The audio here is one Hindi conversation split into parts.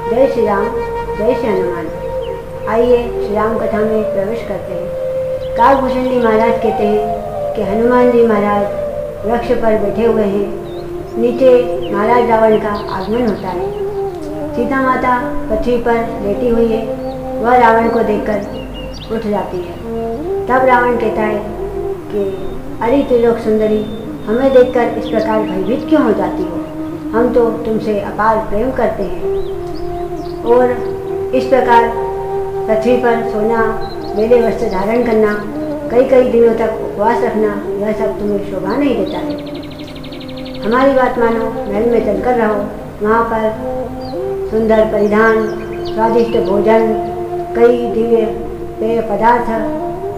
जय श्री राम, जय श्री हनुमान। आइए श्री राम कथा में प्रवेश करते हैं। काकभूषण जी महाराज कहते हैं कि हनुमान जी महाराज वृक्ष पर बैठे हुए हैं। नीचे महाराज रावण का आगमन होता है। सीता माता पृथ्वी पर लेटी हुई है। वह रावण को देखकर उठ जाती है। तब रावण कहता है कि अरे त्रिलोक सुंदरी, हमें देखकर इस प्रकार भयभीत क्यों हो जाती हो? हम तो तुमसे अपार प्रेम करते हैं। और इस प्रकार पृथ्वी पर सोना, मेले वस्त्र धारण करना, कई कई दिनों तक उपवास रखना, यह सब तुम्हें शोभा नहीं देता है। हमारी बात मानो, महल में चलकर रहो। वहाँ पर सुंदर परिधान, स्वादिष्ट भोजन, कई दिव्य पेय पदार्थ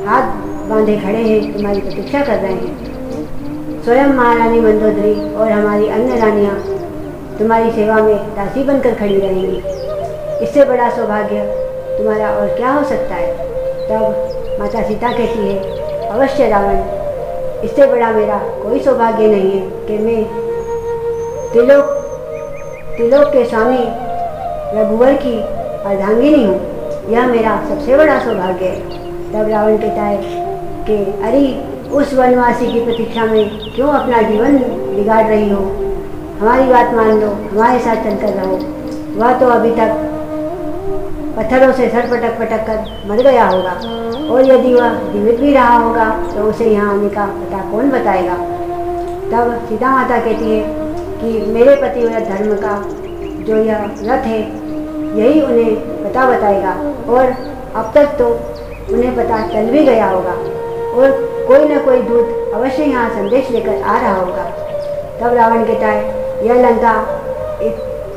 हाथ बांधे खड़े हैं, तुम्हारी प्रतीक्षा कर रहे हैं। स्वयं महारानी मंदोदरी और हमारी अन्य रानियाँ तुम्हारी सेवा में दासी बनकर खड़ी रहेंगी। इससे बड़ा सौभाग्य तुम्हारा और क्या हो सकता है? तब माता सीता कहती है, अवश्य रावण, इससे बड़ा मेरा कोई सौभाग्य नहीं है कि मैं त्रिलोक के स्वामी रघुवर की अर्धांगिनी हूँ। यह मेरा सबसे बड़ा सौभाग्य है। तब रावण कहता है कि अरे, उस वनवासी की प्रतीक्षा में क्यों अपना जीवन बिगाड़ रही हो? हमारी बात मान लो, हमारे साथ चलकर रहो। वह तो अभी तक पत्थरों से सर पटक पटक कर मर गया होगा, और यदि वह जीवित भी रहा होगा तो उसे यहाँ आने का पता कौन बताएगा? तब सीता माता कहती है कि मेरे पतिव्रत धर्म का जो यह रथ है, यही उन्हें पता बताएगा, और अब तक तो उन्हें पता चल भी गया होगा, और कोई न कोई दूत अवश्य यहाँ संदेश लेकर आ रहा होगा। तब रावण कहता है, यह लंका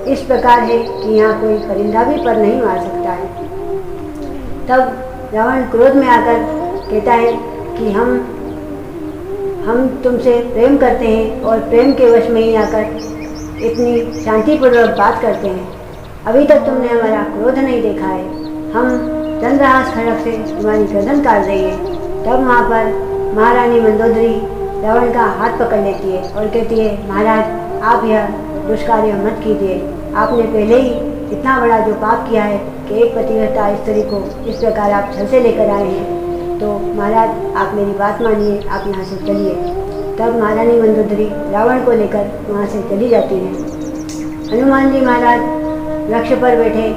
इस प्रकार है कि यहाँ कोई परिंदा भी पर नहीं मार सकता है। तब रावण क्रोध में आकर कहता है कि हम तुमसे प्रेम करते हैं, और प्रेम के वश में ही आकर इतनी शांतिपूर्वक बात करते हैं। अभी तक तुमने हमारा क्रोध नहीं देखा है। हम चंद्रहास खड़ग से तुम्हारी गर्दन काट रही है। तब वहाँ पर महारानी मंदोदरी रावण का हाथ पकड़ लेती है और कहती है, महाराज, आप यह दुष्कार्य मत कीजिए। आपने पहले ही इतना बड़ा जो पाप किया है कि एक पतिव्रता स्त्री को इस प्रकार आप छल से लेकर आए हैं, तो महाराज आप मेरी बात मानिए, आप यहाँ से चलिए। तब महारानी मंदोदरी रावण को लेकर वहाँ से चली जाती है। हनुमान जी महाराज वृक्ष पर बैठे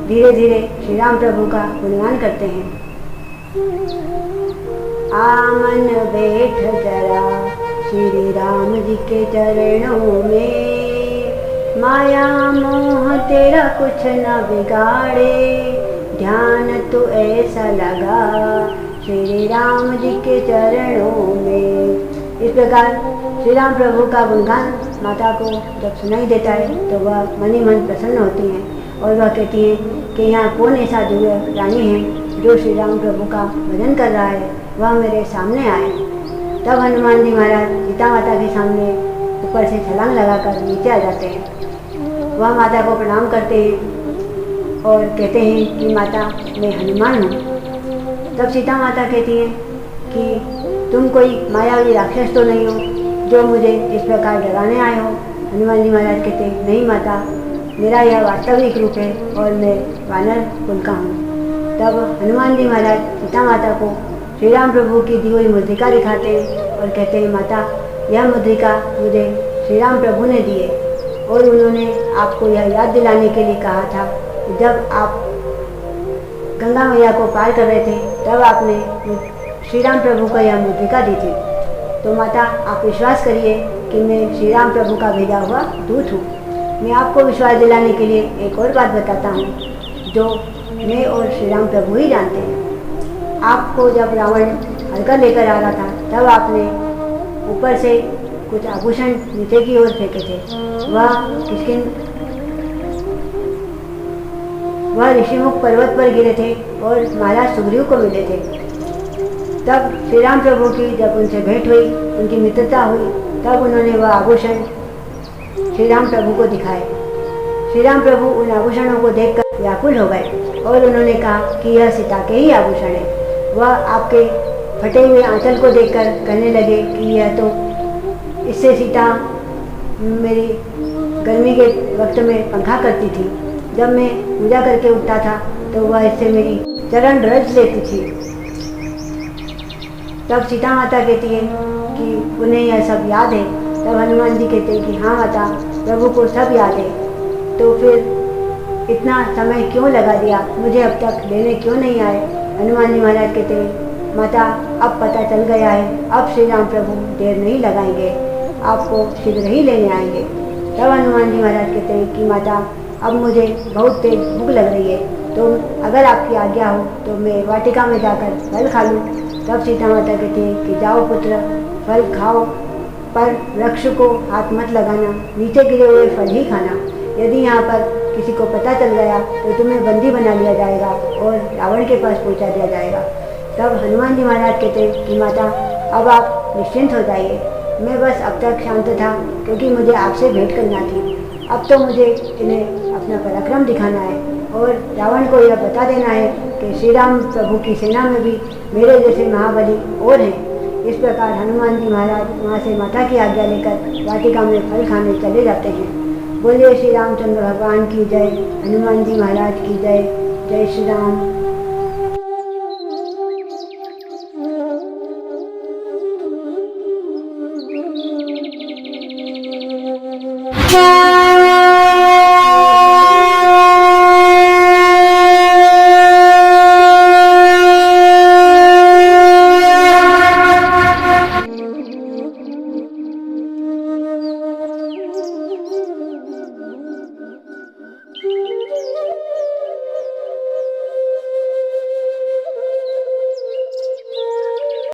धीरे धीरे श्री राम प्रभु का गुणगान करते हैं। आमन बैठ जरा श्री राम जी के चरणों में, माया मोह तेरा कुछ न बिगाड़े, ध्यान तो ऐसा लगा श्री राम जी के चरणों में। इस प्रकार श्री राम प्रभु का गुणगान माता को जब सुनाई देता है तो वह मन ही मन प्रसन्न होती हैं, और वह कहती है कि यहाँ कौन ऐसा दिव्य रानी है जो श्री राम प्रभु का भजन कर रहा है, वह मेरे सामने आए। तब हनुमान जी महाराज सीता माता के सामने ऊपर से छलांग लगाकर नीचे आ जाते हैं। वह माता को प्रणाम करते हैं और कहते हैं कि माता, मैं हनुमान हूँ। तब सीता माता कहती हैं कि तुम कोई मायावी राक्षस तो नहीं हो जो मुझे इस प्रकार डराने आए हो? हनुमान जी महाराज कहते हैं, नहीं माता, मेरा यह वास्तविक रूप है और मैं वानर कुल का हूँ। तब हनुमान जी महाराज सीता माता को श्री राम प्रभु की दी हुई मुद्रिका दिखाते हैं और कहते हैं, माता, यह मुद्रिका मुझे श्री राम प्रभु ने दी है, और उन्होंने आपको यह याद दिलाने के लिए कहा था कि जब आप गंगा मैया को पार कर रहे थे तब आपने श्री राम प्रभु को यह मुद्रिका दी थी। तो माता, आप विश्वास करिए कि मैं श्री राम प्रभु का भेजा हुआ दूत हूँ। मैं आपको विश्वास दिलाने के लिए एक और बात बताता हूँ जो मैं और श्री राम प्रभु ही जानते हैं। आपको जब रावण हरकर लेकर आ रहा था तब आपने ऊपर से कुछ आभूषण नीचे की ओर फेंके थे। वह ऋषिमुख पर्वत पर गिरे थे और महाराज सुग्रीव को मिले थे। तब श्री राम प्रभु की जब उनसे भेंट हुई, उनकी मित्रता हुई, तब उन्होंने वह आभूषण श्री राम प्रभु को दिखाए। श्री राम प्रभु उन आभूषणों को देखकर व्याकुल हो गए और उन्होंने कहा कि यह सीता के ही आभूषण है। वह आपके फटे हुए आंचल को देखकर कहने लगे कि यह तो, इससे सीता मेरी गर्मी के वक्त में पंखा करती थी, जब मैं पूजा करके उठता था तो वह इससे मेरी चरण रज लेती थी। तब सीता माता कहती है कि उन्हें यह सब याद है। तब हनुमान जी कहते हैं कि हाँ माता, प्रभु को सब याद है, तो फिर इतना समय क्यों लगा दिया, मुझे अब तक लेने क्यों नहीं आए। हनुमान जी महाराज कहते हैं माता, अब पता चल गया है, अब श्री राम प्रभु देर नहीं लगाएंगे, आपको शीघ्र ही लेने आएंगे। तब हनुमान जी महाराज कहते हैं कि माता, अब मुझे बहुत तेज भूख लग रही है, तो अगर आपकी आज्ञा हो तो मैं वाटिका में जाकर फल खा लूँ। तब सीता माता कहती है कि जाओ पुत्र, फल खाओ, पर वृक्ष को हाथ मत लगाना, नीचे गिरे हुए फल ही खाना। यदि यहाँ पर किसी को पता चल गया तो तुम्हें बंदी बना लिया जाएगा और रावण के पास पहुँचा दिया जाएगा। तब हनुमान जी महाराज कहते कि माता, अब आप निश्चिंत हो जाइए, मैं बस अब तक शांत था क्योंकि मुझे आपसे भेंट करना थी। अब तो मुझे इन्हें अपना पराक्रम दिखाना है और रावण को यह बता देना है कि श्री राम प्रभु की सेना में भी मेरे जैसे महाबली और हैं। इस प्रकार हनुमान जी महाराज वहाँ से माता की आज्ञा लेकर वाटिका में फल खाने चले जाते हैं। बोलिए श्री रामचंद्र भगवान की जय, हनुमान जी महाराज की जय। जय श्री राम।